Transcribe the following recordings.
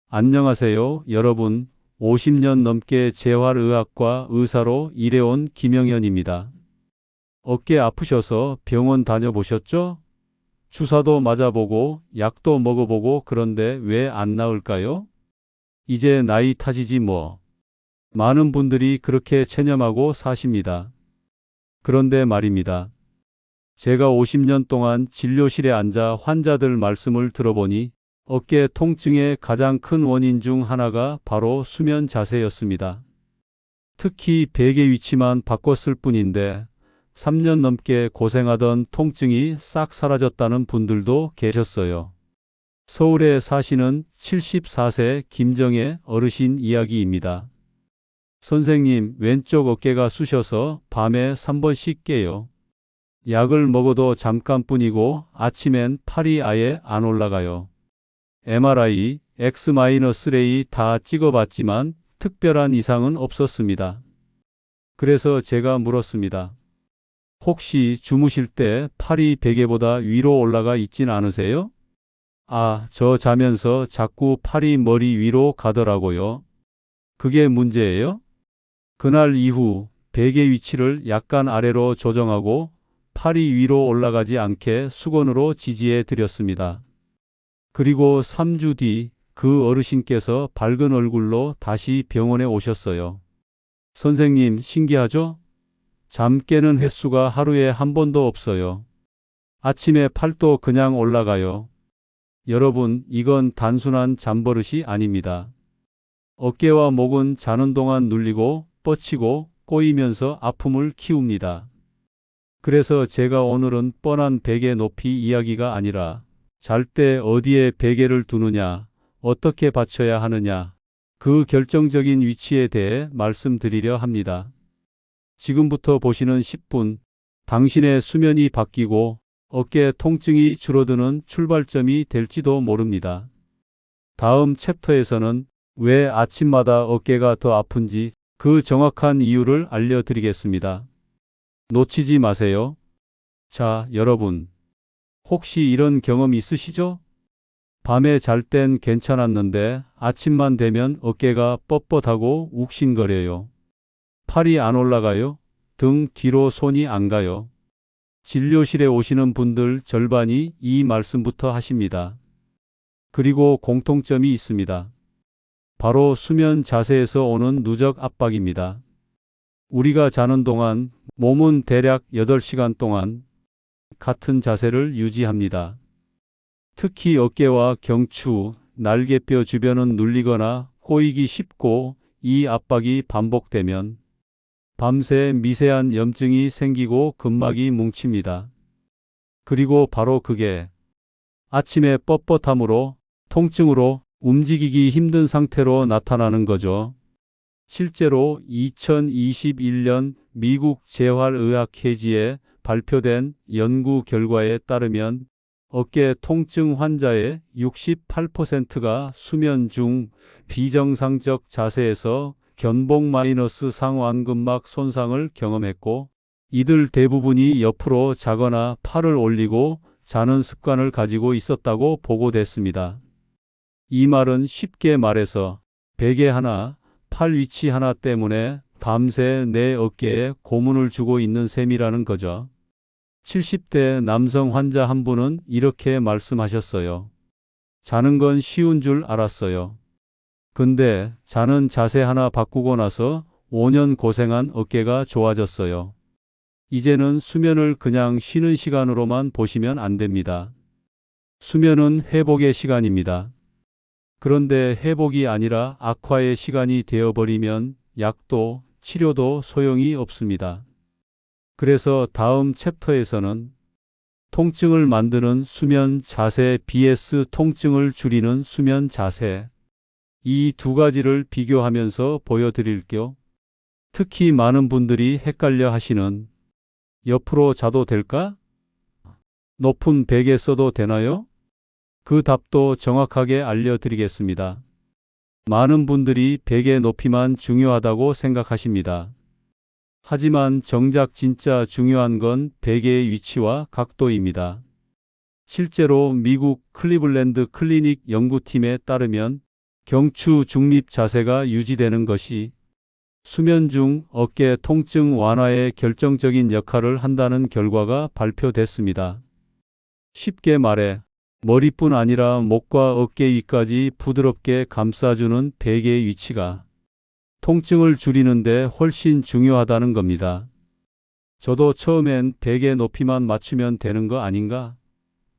안녕하세요, 여러분. 50년 넘게 재활의학과 의사로 일해온 김영현입니다. 어깨 아프셔서 병원 다녀보셨죠? 주사도 맞아보고 약도 먹어보고 그런데 왜 안 나을까요? 이제 나이 탓이지 뭐. 많은 분들이 그렇게 체념하고 사십니다. 그런데 말입니다. 제가 50년 동안 진료실에 앉아 환자들 말씀을 들어보니 어깨 통증의 가장 큰 원인 중 하나가 바로 수면 자세였습니다. 특히 베개 위치만 바꿨을 뿐인데 3년 넘게 고생하던 통증이 싹 사라졌다는 분들도 계셨어요. 서울에 사시는 74세 김정혜 어르신 이야기입니다. 선생님, 왼쪽 어깨가 쑤셔서 밤에 3번씩 깨요. 약을 먹어도 잠깐뿐이고 아침엔 팔이 아예 안 올라가요. MRI, X-레이 다 찍어봤지만 특별한 이상은 없었습니다. 그래서 제가 물었습니다. 혹시 주무실 때 팔이 베개보다 위로 올라가 있진 않으세요? 아, 저 자면서 자꾸 팔이 머리 위로 가더라고요. 그게 문제예요? 그날 이후 베개 위치를 약간 아래로 조정하고 팔이 위로 올라가지 않게 수건으로 지지해 드렸습니다. 그리고 3주 뒤 그 어르신께서 밝은 얼굴로 다시 병원에 오셨어요. 선생님, 신기하죠? 잠 깨는 횟수가 하루에 한 번도 없어요. 아침에 팔도 그냥 올라가요. 여러분, 이건 단순한 잠버릇이 아닙니다. 어깨와 목은 자는 동안 눌리고 뻗치고 꼬이면서 아픔을 키웁니다. 그래서 제가 오늘은 뻔한 베개 높이 이야기가 아니라 잘 때 어디에 베개를 두느냐, 어떻게 받쳐야 하느냐, 그 결정적인 위치에 대해 말씀드리려 합니다. 지금부터 보시는 10분, 당신의 수면이 바뀌고 어깨 통증이 줄어드는 출발점이 될지도 모릅니다. 다음 챕터에서는 왜 아침마다 어깨가 더 아픈지 그 정확한 이유를 알려드리겠습니다. 놓치지 마세요. 자, 여러분. 혹시 이런 경험 있으시죠? 밤에 잘 땐 괜찮았는데 아침만 되면 어깨가 뻣뻣하고 욱신거려요. 팔이 안 올라가요. 등 뒤로 손이 안 가요. 진료실에 오시는 분들 절반이 이 말씀부터 하십니다. 그리고 공통점이 있습니다. 바로 수면 자세에서 오는 누적 압박입니다. 우리가 자는 동안 몸은 대략 8시간 동안 같은 자세를 유지합니다. 특히 어깨와 경추, 날개뼈 주변은 눌리거나 꼬이기 쉽고 이 압박이 반복되면 밤새 미세한 염증이 생기고 근막이 뭉칩니다. 그리고 바로 그게 아침에 뻣뻣함으로 통증으로 움직이기 힘든 상태로 나타나는 거죠. 실제로 2021년 미국 재활의학회지에 발표된 연구 결과에 따르면 어깨 통증 환자의 68%가 수면 중 비정상적 자세에서 견봉-상완근막 손상을 경험했고 이들 대부분이 옆으로 자거나 팔을 올리고 자는 습관을 가지고 있었다고 보고됐습니다. 이 말은 쉽게 말해서 베개 하나, 팔 위치 하나 때문에 밤새 내 어깨에 고문을 주고 있는 셈이라는 거죠. 70대 남성 환자 한 분은 이렇게 말씀하셨어요. 자는 건 쉬운 줄 알았어요. 근데 자는 자세 하나 바꾸고 나서 5년 고생한 어깨가 좋아졌어요. 이제는 수면을 그냥 쉬는 시간으로만 보시면 안 됩니다. 수면은 회복의 시간입니다. 그런데 회복이 아니라 악화의 시간이 되어버리면 약도 치료도 소용이 없습니다. 그래서 다음 챕터에서는 통증을 만드는 수면 자세 vs 통증을 줄이는 수면 자세, 이 두 가지를 비교하면서 보여드릴게요. 특히 많은 분들이 헷갈려 하시는 옆으로 자도 될까? 높은 베개 써도 되나요? 그 답도 정확하게 알려드리겠습니다. 많은 분들이 베개 높이만 중요하다고 생각하십니다. 하지만 정작 진짜 중요한 건 베개의 위치와 각도입니다. 실제로 미국 클리블랜드 클리닉 연구팀에 따르면 경추 중립 자세가 유지되는 것이 수면 중 어깨 통증 완화에 결정적인 역할을 한다는 결과가 발표됐습니다. 쉽게 말해 머리뿐 아니라 목과 어깨 위까지 부드럽게 감싸주는 베개의 위치가 통증을 줄이는데 훨씬 중요하다는 겁니다. 저도 처음엔 베개 높이만 맞추면 되는 거 아닌가?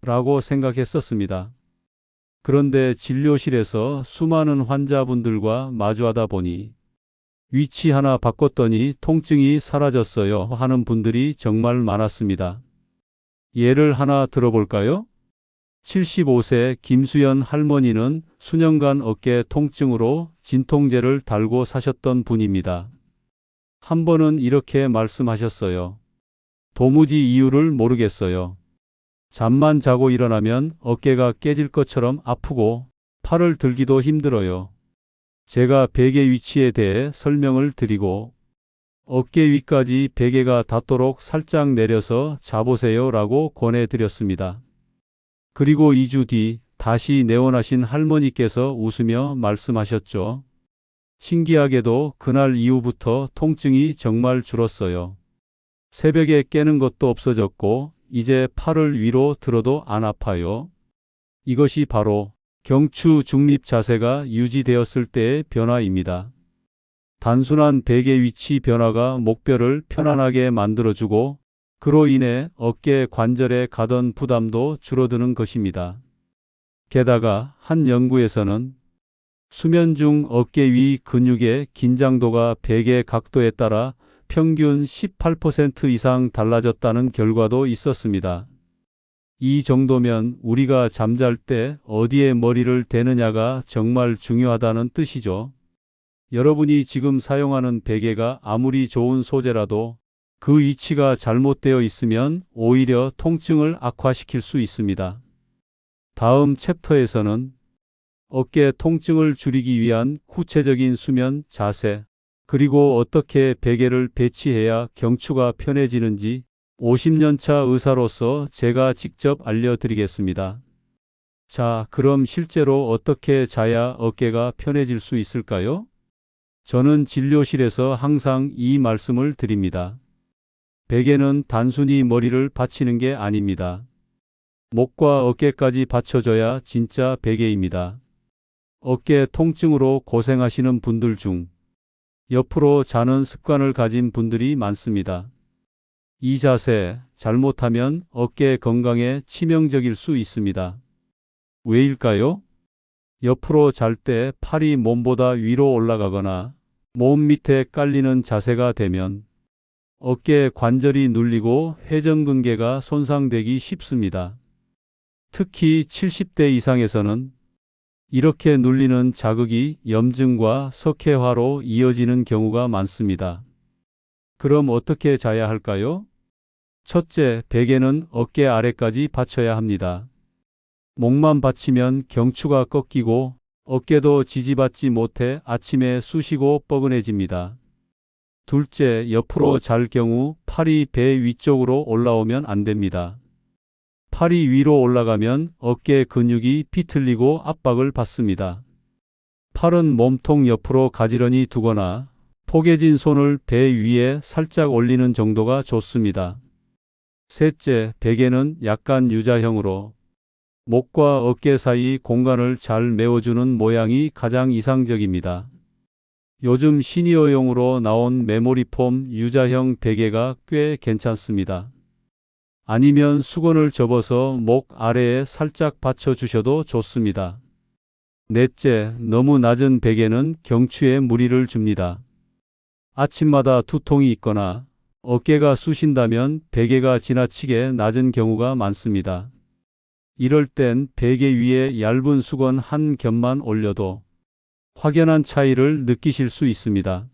라고 생각했었습니다. 그런데 진료실에서 수많은 환자분들과 마주하다 보니 위치 하나 바꿨더니 통증이 사라졌어요 하는 분들이 정말 많았습니다. 예를 하나 들어볼까요? 75세 김수연 할머니는 수년간 어깨 통증으로 진통제를 달고 사셨던 분입니다. 한 번은 이렇게 말씀하셨어요. 도무지 이유를 모르겠어요. 잠만 자고 일어나면 어깨가 깨질 것처럼 아프고 팔을 들기도 힘들어요. 제가 베개 위치에 대해 설명을 드리고 어깨 위까지 베개가 닿도록 살짝 내려서 자보세요 라고 권해드렸습니다. 그리고 2주 뒤 다시 내원하신 할머니께서 웃으며 말씀하셨죠. 신기하게도 그날 이후부터 통증이 정말 줄었어요. 새벽에 깨는 것도 없어졌고 이제 팔을 위로 들어도 안 아파요. 이것이 바로 경추 중립 자세가 유지되었을 때의 변화입니다. 단순한 베개 위치 변화가 목뼈를 편안하게 만들어주고 그로 인해 어깨 관절에 가던 부담도 줄어드는 것입니다. 게다가 한 연구에서는 수면 중 어깨 위 근육의 긴장도가 베개 각도에 따라 평균 18% 이상 달라졌다는 결과도 있었습니다. 이 정도면 우리가 잠잘 때 어디에 머리를 대느냐가 정말 중요하다는 뜻이죠. 여러분이 지금 사용하는 베개가 아무리 좋은 소재라도 그 위치가 잘못되어 있으면 오히려 통증을 악화시킬 수 있습니다. 다음 챕터에서는 어깨 통증을 줄이기 위한 구체적인 수면 자세, 그리고 어떻게 베개를 배치해야 경추가 편해지는지 50년차 의사로서 제가 직접 알려드리겠습니다. 자, 그럼 실제로 어떻게 자야 어깨가 편해질 수 있을까요? 저는 진료실에서 항상 이 말씀을 드립니다. 베개는 단순히 머리를 받치는 게 아닙니다. 목과 어깨까지 받쳐줘야 진짜 베개입니다. 어깨 통증으로 고생하시는 분들 중 옆으로 자는 습관을 가진 분들이 많습니다. 이 자세 잘못하면 어깨 건강에 치명적일 수 있습니다. 왜일까요? 옆으로 잘 때 팔이 몸보다 위로 올라가거나 몸 밑에 깔리는 자세가 되면 어깨 관절이 눌리고 회전근개가 손상되기 쉽습니다. 특히 70대 이상에서는 이렇게 눌리는 자극이 염증과 석회화로 이어지는 경우가 많습니다. 그럼 어떻게 자야 할까요? 첫째, 베개는 어깨 아래까지 받쳐야 합니다. 목만 받치면 경추가 꺾이고 어깨도 지지받지 못해 아침에 쑤시고 뻐근해집니다. 둘째, 옆으로 잘 경우 팔이 배 위쪽으로 올라오면 안 됩니다. 팔이 위로 올라가면 어깨 근육이 비틀리고 압박을 받습니다. 팔은 몸통 옆으로 가지런히 두거나 포개진 손을 배 위에 살짝 올리는 정도가 좋습니다. 셋째, 베개는 약간 U자형으로 목과 어깨 사이 공간을 잘 메워주는 모양이 가장 이상적입니다. 요즘 시니어용으로 나온 메모리폼 U자형 베개가 꽤 괜찮습니다. 아니면 수건을 접어서 목 아래에 살짝 받쳐주셔도 좋습니다. 넷째, 너무 낮은 베개는 경추에 무리를 줍니다. 아침마다 두통이 있거나 어깨가 쑤신다면 베개가 지나치게 낮은 경우가 많습니다. 이럴 땐 베개 위에 얇은 수건 한 겹만 올려도 확연한 차이를 느끼실 수 있습니다.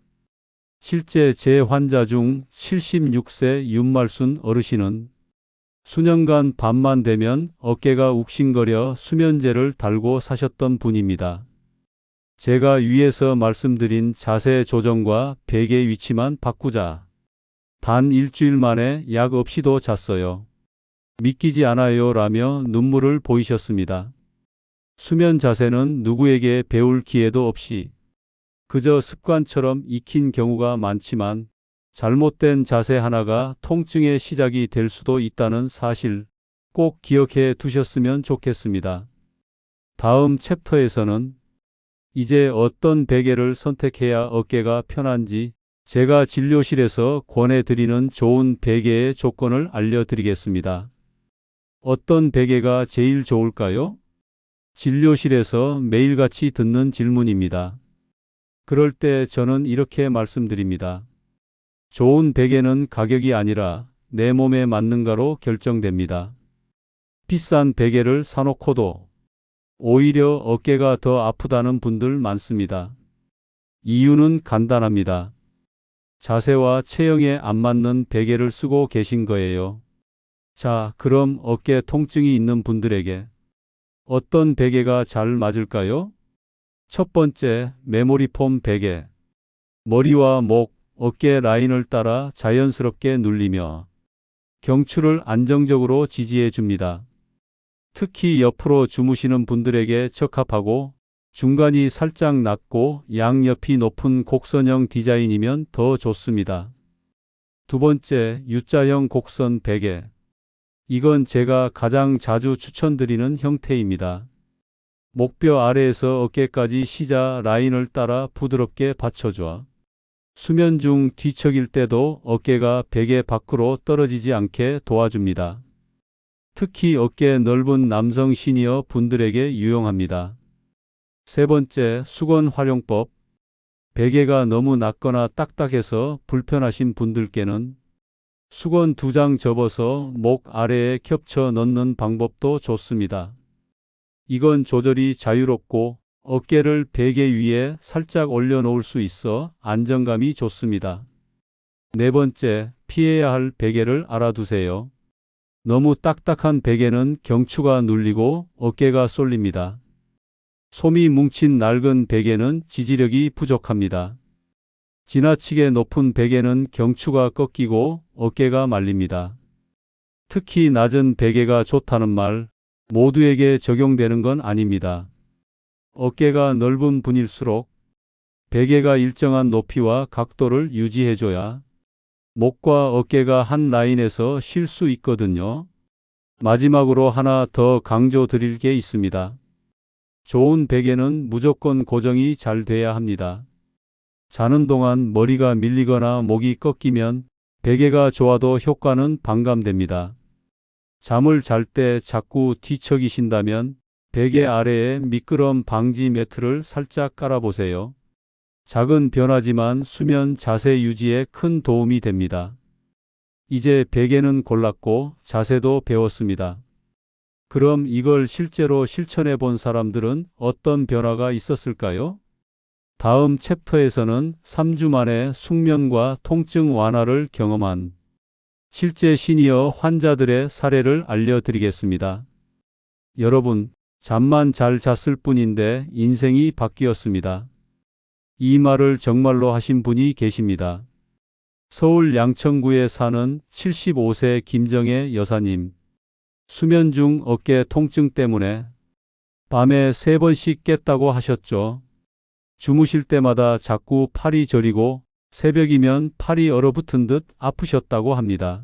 실제 제 환자 중 76세 윤말순 어르신은 수년간 밤만 되면 어깨가 욱신거려 수면제를 달고 사셨던 분입니다. 제가 위에서 말씀드린 자세 조정과 베개 위치만 바꾸자 단 일주일 만에 약 없이도 잤어요. 믿기지 않아요 라며 눈물을 보이셨습니다. 수면 자세는 누구에게 배울 기회도 없이 그저 습관처럼 익힌 경우가 많지만 잘못된 자세 하나가 통증의 시작이 될 수도 있다는 사실 꼭 기억해 두셨으면 좋겠습니다. 다음 챕터에서는 이제 어떤 베개를 선택해야 어깨가 편한지 제가 진료실에서 권해드리는 좋은 베개의 조건을 알려드리겠습니다. 어떤 베개가 제일 좋을까요? 진료실에서 매일같이 듣는 질문입니다. 그럴 때 저는 이렇게 말씀드립니다. 좋은 베개는 가격이 아니라 내 몸에 맞는가로 결정됩니다. 비싼 베개를 사놓고도 오히려 어깨가 더 아프다는 분들 많습니다. 이유는 간단합니다. 자세와 체형에 안 맞는 베개를 쓰고 계신 거예요. 자, 그럼 어깨 통증이 있는 분들에게 어떤 베개가 잘 맞을까요? 첫 번째, 메모리 폼 베개. 머리와 목, 어깨 라인을 따라 자연스럽게 눌리며 경추를 안정적으로 지지해 줍니다. 특히 옆으로 주무시는 분들에게 적합하고 중간이 살짝 낮고 양옆이 높은 곡선형 디자인이면 더 좋습니다. 두 번째, U자형 곡선 베개. 이건 제가 가장 자주 추천드리는 형태입니다. 목뼈 아래에서 어깨까지 시자 라인을 따라 부드럽게 받쳐줘 수면 중 뒤척일 때도 어깨가 베개 밖으로 떨어지지 않게 도와줍니다. 특히 어깨 넓은 남성 시니어 분들에게 유용합니다. 세 번째, 수건 활용법. 베개가 너무 낮거나 딱딱해서 불편하신 분들께는 수건 2장 접어서 목 아래에 겹쳐 넣는 방법도 좋습니다. 이건 조절이 자유롭고 어깨를 베개 위에 살짝 올려놓을 수 있어 안정감이 좋습니다. 네 번째, 피해야 할 베개를 알아두세요. 너무 딱딱한 베개는 경추가 눌리고 어깨가 쏠립니다. 솜이 뭉친 낡은 베개는 지지력이 부족합니다. 지나치게 높은 베개는 경추가 꺾이고 어깨가 말립니다. 특히 낮은 베개가 좋다는 말 모두에게 적용되는 건 아닙니다. 어깨가 넓은 분일수록 베개가 일정한 높이와 각도를 유지해줘야 목과 어깨가 한 라인에서 쉴 수 있거든요. 마지막으로 하나 더 강조드릴 게 있습니다. 좋은 베개는 무조건 고정이 잘 돼야 합니다. 자는 동안 머리가 밀리거나 목이 꺾이면 베개가 좋아도 효과는 반감됩니다. 잠을 잘 때 자꾸 뒤척이신다면 베개 아래에 미끄럼 방지 매트를 살짝 깔아보세요. 작은 변화지만 수면 자세 유지에 큰 도움이 됩니다. 이제 베개는 골랐고 자세도 배웠습니다. 그럼 이걸 실제로 실천해 본 사람들은 어떤 변화가 있었을까요? 다음 챕터에서는 3주 만에 숙면과 통증 완화를 경험한 실제 시니어 환자들의 사례를 알려드리겠습니다. 여러분, 잠만 잘 잤을 뿐인데 인생이 바뀌었습니다. 이 말을 정말로 하신 분이 계십니다. 서울 양천구에 사는 75세 김정혜 여사님. 수면 중 어깨 통증 때문에 밤에 3번씩 깼다고 하셨죠. 주무실 때마다 자꾸 팔이 저리고 새벽이면 팔이 얼어붙은 듯 아프셨다고 합니다.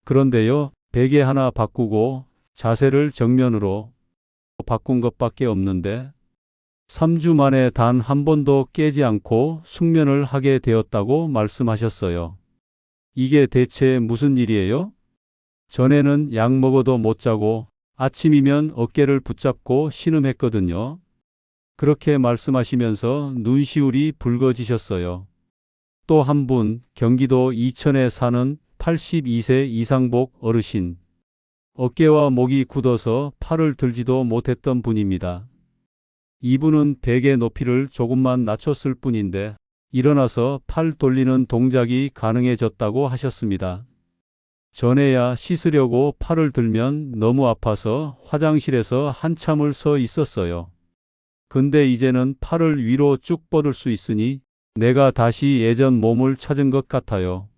그런데요, 베개 하나 바꾸고 자세를 정면으로 바꾼 것밖에 없는데 3주 만에 단 한 번도 깨지 않고 숙면을 하게 되었다고 말씀하셨어요. 이게 대체 무슨 일이에요? 전에는 약 먹어도 못 자고 아침이면 어깨를 붙잡고 신음했거든요. 그렇게 말씀하시면서 눈시울이 붉어지셨어요. 또 한 분, 경기도 이천에 사는 82세 이상복 어르신. 어깨와 목이 굳어서 팔을 들지도 못했던 분입니다. 이분은 베개 높이를 조금만 낮췄을 뿐인데 일어나서 팔 돌리는 동작이 가능해졌다고 하셨습니다. 전에야 씻으려고 팔을 들면 너무 아파서 화장실에서 한참을 서 있었어요. 근데 이제는 팔을 위로 쭉 뻗을 수 있으니 내가 다시 예전 몸을 찾은 것 같아요.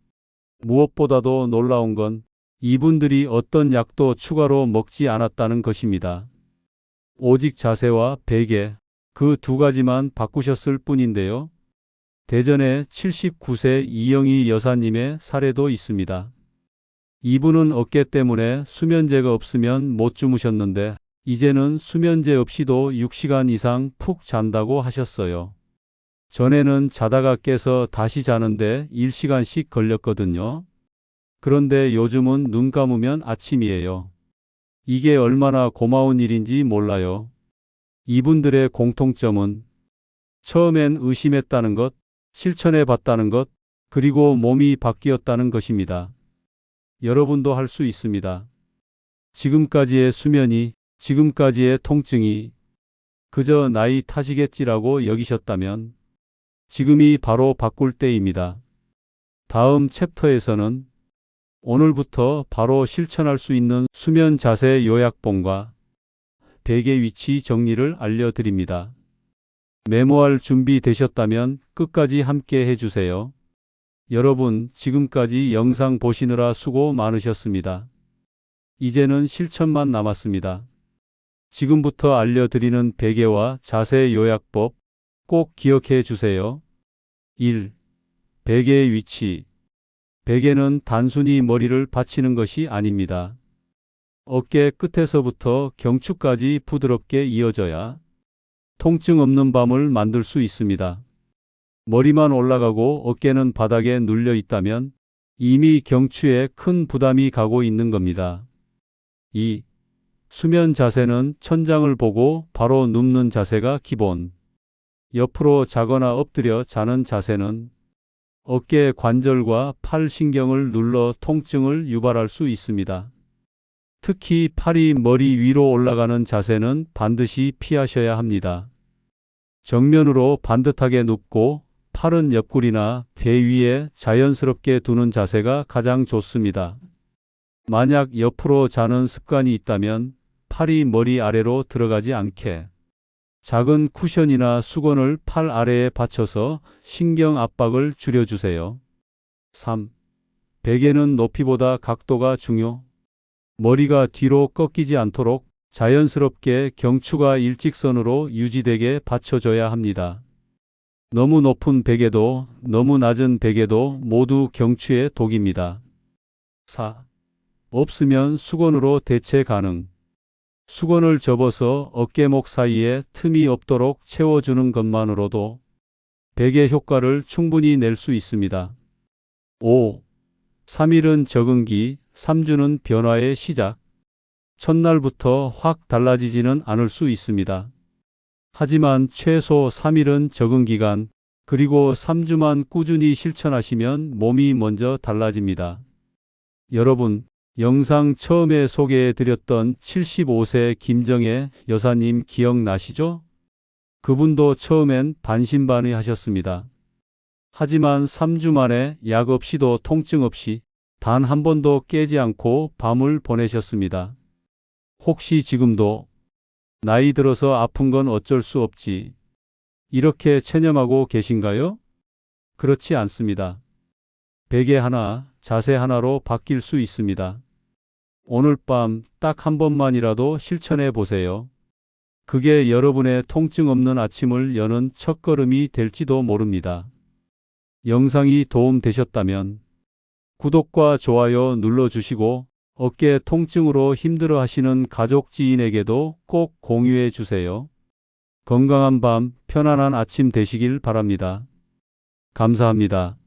무엇보다도 놀라운 건 이분들이 어떤 약도 추가로 먹지 않았다는 것입니다. 오직 자세와 베개, 그 두 가지만 바꾸셨을 뿐인데요. 대전에 79세 이영희 여사님의 사례도 있습니다. 이분은 어깨 때문에 수면제가 없으면 못 주무셨는데 이제는 수면제 없이도 6시간 이상 푹 잔다고 하셨어요. 전에는 자다가 깨서 다시 자는데 1시간씩 걸렸거든요. 그런데 요즘은 눈 감으면 아침이에요. 이게 얼마나 고마운 일인지 몰라요. 이분들의 공통점은 처음엔 의심했다는 것, 실천해 봤다는 것, 그리고 몸이 바뀌었다는 것입니다. 여러분도 할 수 있습니다. 지금까지의 수면이, 지금까지의 통증이 그저 나이 탓이겠지라고 여기셨다면 지금이 바로 바꿀 때입니다. 다음 챕터에서는 오늘부터 바로 실천할 수 있는 수면 자세 요약본과 베개 위치 정리를 알려드립니다. 메모할 준비 되셨다면 끝까지 함께 해주세요. 여러분, 지금까지 영상 보시느라 수고 많으셨습니다. 이제는 실천만 남았습니다. 지금부터 알려드리는 베개와 자세 요약법 꼭 기억해 주세요. 1. 베개의 위치. 베개는 단순히 머리를 받치는 것이 아닙니다. 어깨 끝에서부터 경추까지 부드럽게 이어져야 통증 없는 밤을 만들 수 있습니다. 머리만 올라가고 어깨는 바닥에 눌려 있다면 이미 경추에 큰 부담이 가고 있는 겁니다. 2. 수면 자세는 천장을 보고 바로 눕는 자세가 기본. 옆으로 자거나 엎드려 자는 자세는 어깨 관절과 팔 신경을 눌러 통증을 유발할 수 있습니다. 특히 팔이 머리 위로 올라가는 자세는 반드시 피하셔야 합니다. 정면으로 반듯하게 눕고 팔은 옆구리나 배 위에 자연스럽게 두는 자세가 가장 좋습니다. 만약 옆으로 자는 습관이 있다면 팔이 머리 아래로 들어가지 않게 작은 쿠션이나 수건을 팔 아래에 받쳐서 신경 압박을 줄여주세요. 3. 베개는 높이보다 각도가 중요. 머리가 뒤로 꺾이지 않도록 자연스럽게 경추가 일직선으로 유지되게 받쳐줘야 합니다. 너무 높은 베개도 너무 낮은 베개도 모두 경추의 독입니다. 4. 없으면 수건으로 대체 가능. 수건을 접어서 어깨목 사이에 틈이 없도록 채워주는 것만으로도 베개 효과를 충분히 낼 수 있습니다. 5. 3일은 적응기, 3주는 변화의 시작. 첫날부터 확 달라지지는 않을 수 있습니다. 하지만 최소 3일은 적응기간, 그리고 3주만 꾸준히 실천하시면 몸이 먼저 달라집니다. 여러분, 영상 처음에 소개해드렸던 75세 김정혜 여사님 기억나시죠? 그분도 처음엔 반신반의하셨습니다. 하지만 3주 만에 약 없이도 통증 없이 단 한 번도 깨지 않고 밤을 보내셨습니다. 혹시 지금도 나이 들어서 아픈 건 어쩔 수 없지, 이렇게 체념하고 계신가요? 그렇지 않습니다. 베개 하나, 자세 하나로 바뀔 수 있습니다. 오늘 밤 딱 한 번만이라도 실천해 보세요. 그게 여러분의 통증 없는 아침을 여는 첫걸음이 될지도 모릅니다. 영상이 도움되셨다면 구독과 좋아요 눌러주시고 어깨 통증으로 힘들어 하시는 가족 지인에게도 꼭 공유해 주세요. 건강한 밤, 편안한 아침 되시길 바랍니다. 감사합니다.